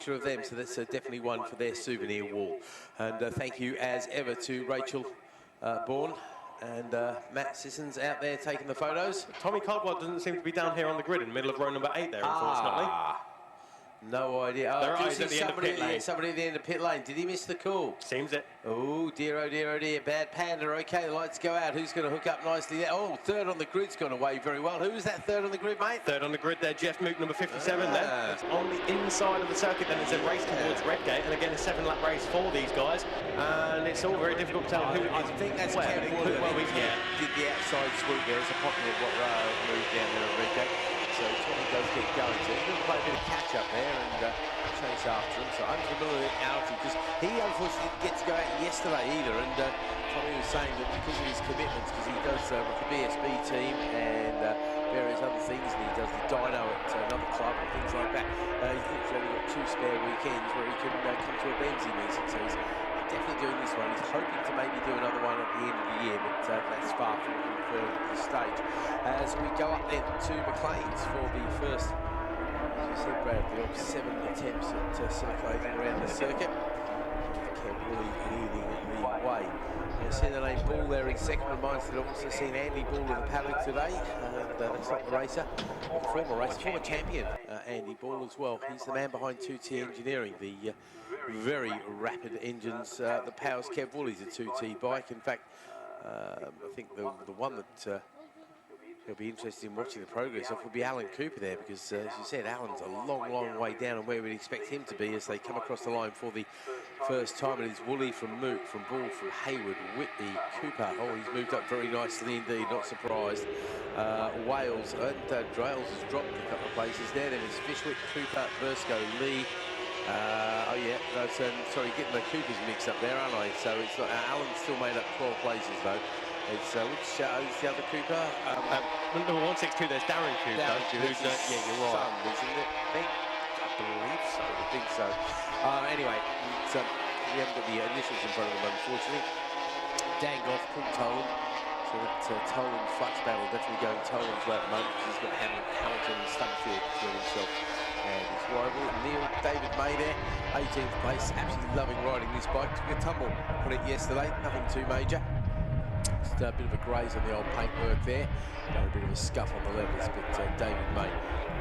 picture of them, so that's definitely one for their souvenir wall. And thank you as ever to Rachel Bourne and Matt Sissons out there taking the photos. Tommy Caldwell doesn't seem to be down here on the grid in the middle of row number 8 there, unfortunately. No idea. Oh, There is at the end of pit lane. Somebody at the end of pit lane. Did he miss the call? Seems it. Oh dear, oh dear, oh dear. Bad Panda. Okay, the lights go out. Who's going to hook up nicely there? Oh, third on the grid's gone away very well. Who was that third on the grid, mate? Third on the grid there, Jeff Mook, number 57 then. It's on the inside of the circuit then. It's a race towards Redgate, and again a 7-lap race for these guys. And it's all very difficult to tell who I think that's Kevin Wood. Well, did the outside swoop there. It's a popular move down there at Redgate. So Tommy does get going. So he's going to play a bit of catch-up there and chase after him. So unfamiliarity, because he unfortunately didn't get to go out yesterday either. And Tommy was saying that because of his commitments, because he does with the BSB team and various other things, and he does the dyno at another club and things like that, he thinks he's only got 2 spare weekends where he can come to a Bemsee meeting. So he's definitely doing this one. He's hoping to maybe do another one at the end of the year, but that's far from confirmed at this stage. As we go up then to McLean's for the first, as you said, Brad, the 7 attempts at circulating around the circuit. Kev Woolley leading the way. You see the name Bull there in second. Reminds that I've also seen Andy Bull in the paddock today. That's not the racer, former champion, Andy Bull as well. He's the man behind 2T Engineering, the very rapid engines that powers Kev Woolley's a 2T bike. In fact, I think the one that he'll be interested in watching the progress of will be Alan Cooper there, because as you said, Alan's a long way down and where we'd expect him to be as they come across the line for the first time. It is Woolley from Mook, from Bull, from Hayward, Whitney, Cooper. Oh, he's moved up very nicely indeed, not surprised. Wales and Drales has dropped a couple of places there. Then it's Fishwick, Cooper, Burscoe, Lee. Oh yeah, no, sorry, getting the Coopers mixed up there, aren't I? So it's not, Alan's still made up 12 places though. It's which is the other Cooper? Number 162, there's Darren Cooper. Who's yeah, you're right. Son, isn't it? I believe so. I think so. Anyway, we haven't got the initials in front of them, unfortunately. Dan Goff, Paul Tolan. So that Tolan flux battle definitely going Tolan's way at the moment, because he's got Hamilton and Stumpfield between himself and his rival. Neil David May there, 18th place. Absolutely loving riding this bike. Took a tumble on it yesterday, nothing too major. Just a bit of a graze on the old paintwork there, a bit of a scuff on the levers, but David May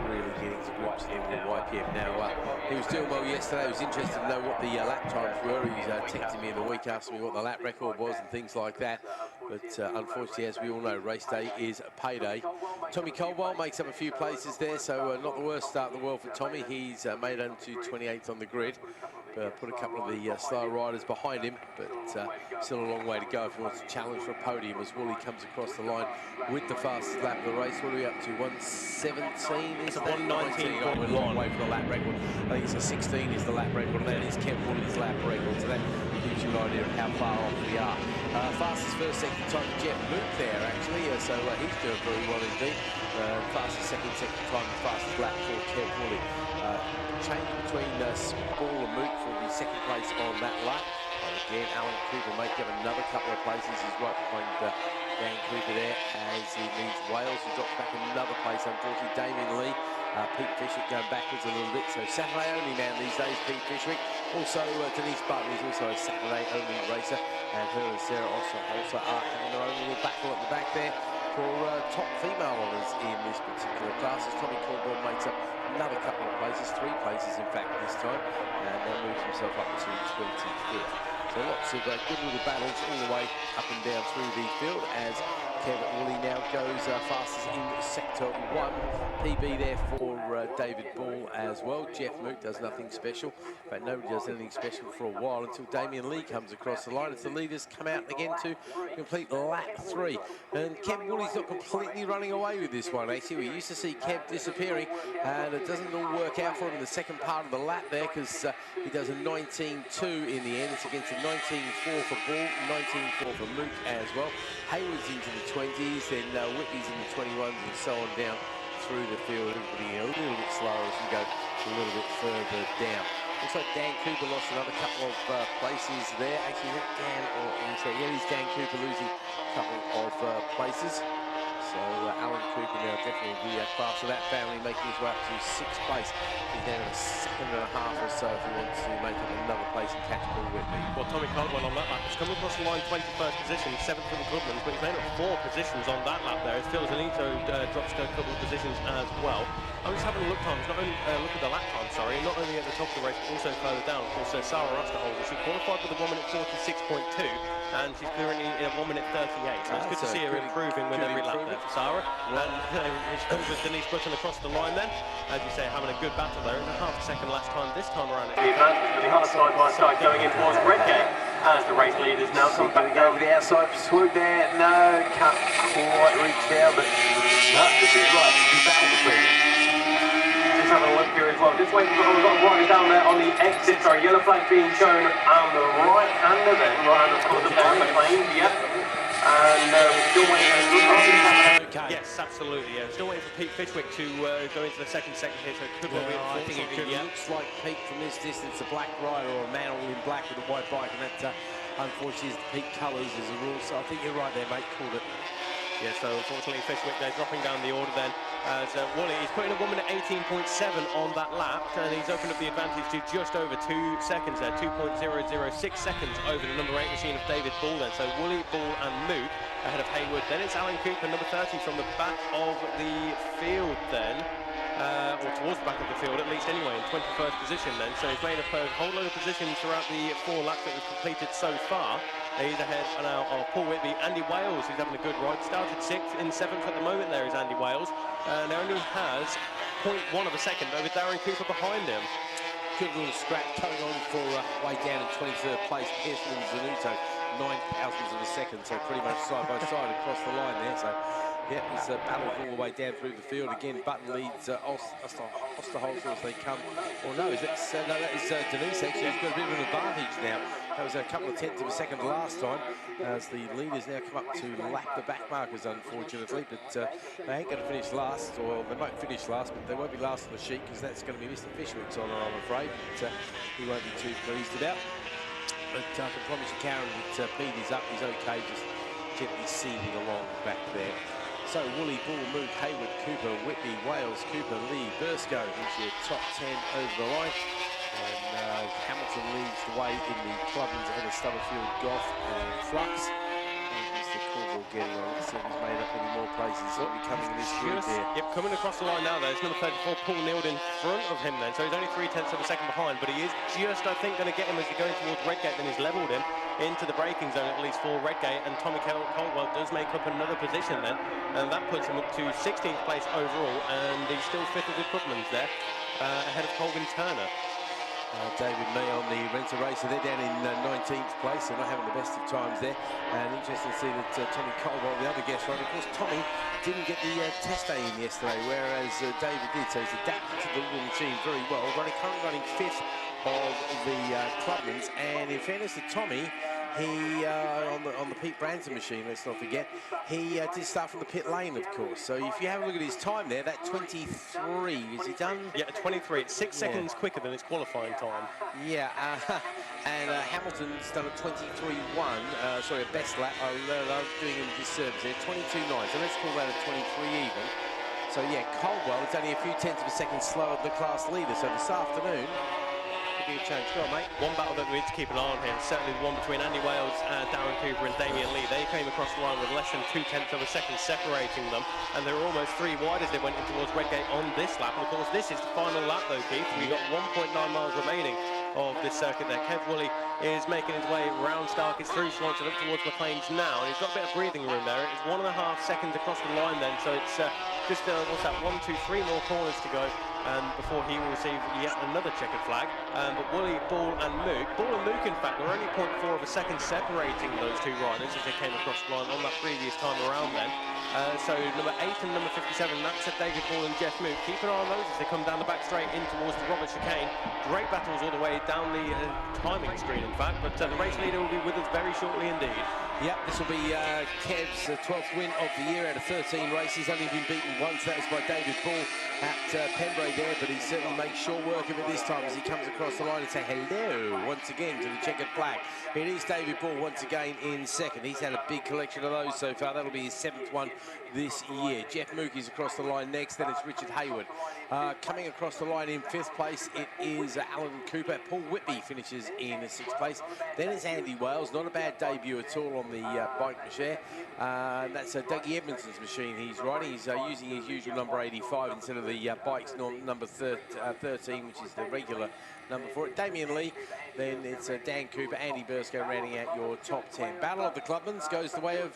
really getting to grips with the YPM now. He was doing well yesterday. He was interested to know what the lap times were. He was texting me in the week asking me what the lap record was and things like that. But unfortunately, as we all know, race day is payday. Tommy Caldwell makes up a few places there, so not the worst start in the world for Tommy. He's made him to 28th on the grid. Put a couple of the slow riders behind him, but still a long way to go if he wants to challenge for a podium as Woolley comes across the line with the fastest lap of the race. What are we up to? 117? Is it 119? Oh, we're a long way from the lap record. I think it's a 16 is the lap record, and that is Kev Woolley's lap record, so that gives you an idea of how far off we are. Fastest first second time Jeff Mook there, actually, so he's doing very well indeed. Fastest second time, fastest lap for Kev Woolley. Change between Bull and Mook for the second place on that lap. And again, Alan Cooper may get another couple of places. He's right behind Dan Cooper there as he leads Wales, who drops back another place, unfortunately. Damien Lee, Pete Fishwick going backwards a little bit. So Saturday only man these days, Pete Fishwick. Also, Denise Barton is also a Saturday only racer. And her and Sarah also are having their own little battle at the back there for top female honours in this particular class, as Tommy Caldwell makes up another couple of places, 3 places in fact this time, and now moves himself up to 25th. So lots of good little battles all the way up and down through the field as Kevin Woolley now goes fastest in sector 1. PB there for David Bull as well. Jeff Mook does nothing special, but nobody does anything special for a while until Damien Lee comes across the line as the leaders come out again to complete lap 3. And Kev Woolley's not completely running away with this one, actually. We used to see Kev disappearing, and it doesn't all work out for him in the second part of the lap there, because he does a 19.2 in the end. It's against a 19.4 for Bull, 19.4 for Mook as well. Hayward's into the 20s, then Whitney's in the 21s, and so on down through the field. Everybody a little bit slower as we go a little bit further down. Looks like Dan Cooper lost another couple of places there. Actually, is it Dan or yeah, it's Dan Cooper losing a couple of places. So Alan Cooper now definitely the class of that family, making his way up to 6th place. He's down a second and a half or so if he wants to make it another place and catch Paul Whitby. Well, Tommy Caldwell on that lap has come across the line 21st position, 7th for the Clubmans, but he's made up 4 positions on that lap there. As Phil Zanito drops a couple of positions as well. I'm just having a look times, not only look at the lap time, sorry, not only at the top of the race, but also further down. Of course, Sarah Osterholder, she qualified with a 1 minute 46.2, and she's currently in a 1 minute 38. So it's good to see her improving with every lap there for Sarah. And she comes with Denise Button across the line then. As you say, having a good battle there. In a half a second last time, this time around. The advantage for the other side by side going in towards Redgate as the race leaders now come back over the outside swoop there. No, can't quite reach there, but no, this is right. It's battle between them. Just having a look here as well. Just waiting for we've got right down there on the exit. Sorry, yellow flag being shown on the right hander then. Right hander for the McLean, yep. And we're still waiting for Okay. Yes, absolutely. Yeah. Still waiting for Pete Fishwick to go into the second sector here, so it could well be I think it looks like Pete from this distance, a black rider or a man all in black with a white bike, and that unfortunately is the Pete colours as a rule. So I think you're right there, mate. Called it. Yeah, so unfortunately Fishwick there dropping down the order then as Woolley, he's putting a 1 minute 18.7 on that lap, and he's opened up the advantage to just over 2 seconds there, 2.006 seconds over the number 8 machine of David Ball then. So Woolley, Ball and Moot ahead of Haywood. Then it's Alan Cooper, number 30 from the back of the field then. Or towards the back of the field, at least anyway, in 21st position then. So he's made up a whole load of positions throughout the 4 laps that we've completed so far. He's ahead now of Paul Whitby. Andy Wales, who's having a good ride, started 6th. In 7th at the moment there is Andy Wales. And only has 0.1 of a second over Darren Cooper behind him. Good little scrap coming on for way down in 23rd place. Pearson and Zanuto, 9 thousandths of a second, so pretty much side by side across the line there. So yeah, it's a battle all the way down through the field. Again, Button leads Osterholzer as they come. Or no, that is Denise actually, who's got a bit of an advantage now. That was a couple of tenths of a second last time, as the leaders now come up to lap the back markers, unfortunately. But they ain't going to finish last, or they might finish last, but they won't be last on the sheet, because that's going to be Mr. Fishwick's on, I'm afraid. But he won't be too pleased about. But I can promise you, Karen, that Pete is up, he's okay, just gently seething along back there. So Woolley, Ball, Moot, Haywood, Cooper, Whitby, Wales, Cooper, Lee, Bursko is your top 10 over the line. And Hamilton leads the way in the Clubmans ahead of Stubberfield, Goff and Flux. And Mr. Cornwall getting on. Let's see if he's made up any more places. He'll be coming in this group here. Yep, coming across the line now there's number 34, Paul Neild in front of him then. So he's only 3 tenths of a second behind, but he is just, I think, going to get him as he's going towards Redgate. Then he's levelled him into the braking zone, at least for Redgate, and Tommy Caldwell does make up another position then, and that puts him up to 16th place overall, and he's still 5th of the Clubmans there, ahead of Colvin Turner. David May on the Renter Racer, they're down in 19th place, they're not having the best of times there, and interesting to see that Tommy Caldwell, the other guest rider, of course Tommy didn't get the test day in yesterday, whereas David did, so he's adapted to the little machine very well, currently running 5th of the Clubmans, and in fairness to Tommy, he on the Pete Branson machine, let's not forget, he did start from the pit lane, of course. So if you have a look at his time there, that 23, is he done? Yeah, 23. It's 6 seconds quicker than his qualifying time. Yeah, and Hamilton's done a 23.1. Sorry, a best lap. I'm doing him a disservice there. 22.9. So let's call that a 23 even. So yeah, Caldwell is only a few tenths of a second slower than the class leader. So this afternoon, could be a change. Go on, mate. One battle that we need to keep an eye on here, certainly the one between Andy Wales, Darren Cooper and Damien Lee. They came across the line with less than 2 tenths of a second separating them, and they were almost 3 wide as they went in towards Redgate on this lap. And of course, this is the final lap though, Keith. We've got 1.9 miles remaining of this circuit there. Kev Woolley is making his way round Stark. It's through Swanson up towards McLean's now, and he's got a bit of breathing room there. It's 1.5 seconds across the line then, so it's just what's that, 1, 2, 3 more corners to go before he will receive yet another checkered flag. But Woolley, Ball and Mook, in fact, were only 0.4 of a second separating those 2 riders as they came across the line on that previous time around then. So number 8 and number 57, that's David Ball and Jeff Mook. Keep an eye on those as they come down the back straight in towards the Robert chicane. Great battles all the way down the timing screen, in fact, but the race leader will be with us very shortly indeed. Yep, this will be Kev's 12th win of the year out of 13 races. Only been beaten once. That was by David Ball at Pembrey there, but he certainly makes short work of it this time as he comes across the line and say hello once again to the checkered flag. It is David Ball once again in second. He's had a big collection of those so far. That'll be his 7th one this year. Jeff Mookie's across the line next. Then it's Richard Hayward. Coming across the line in 5th place, it is Alan Cooper. Paul Whitby finishes in 6th place. Then it's Andy Wales. Not a bad debut at all on the bike machine. That's Dougie Edmondson's machine he's riding. He's using his usual number 85 instead of the bike's number 13, which is the regular number for it. Damien Lee, then it's Dan Cooper, Andy Bursko rounding out your top 10. Battle of the Clubmans goes the way of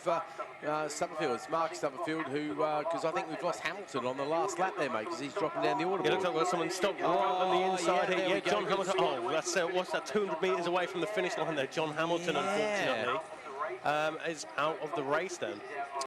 Stubberfield. It's Mark Stubberfield who, because I think we've lost Hamilton on the last lap there, mate, because he's dropping down the order. It looks like someone stopped right on the inside yeah, here. Yeah, John Hamilton. Oh, that's what's that? 200 metres away from the finish line there. John Hamilton, unfortunately, is out of the race then.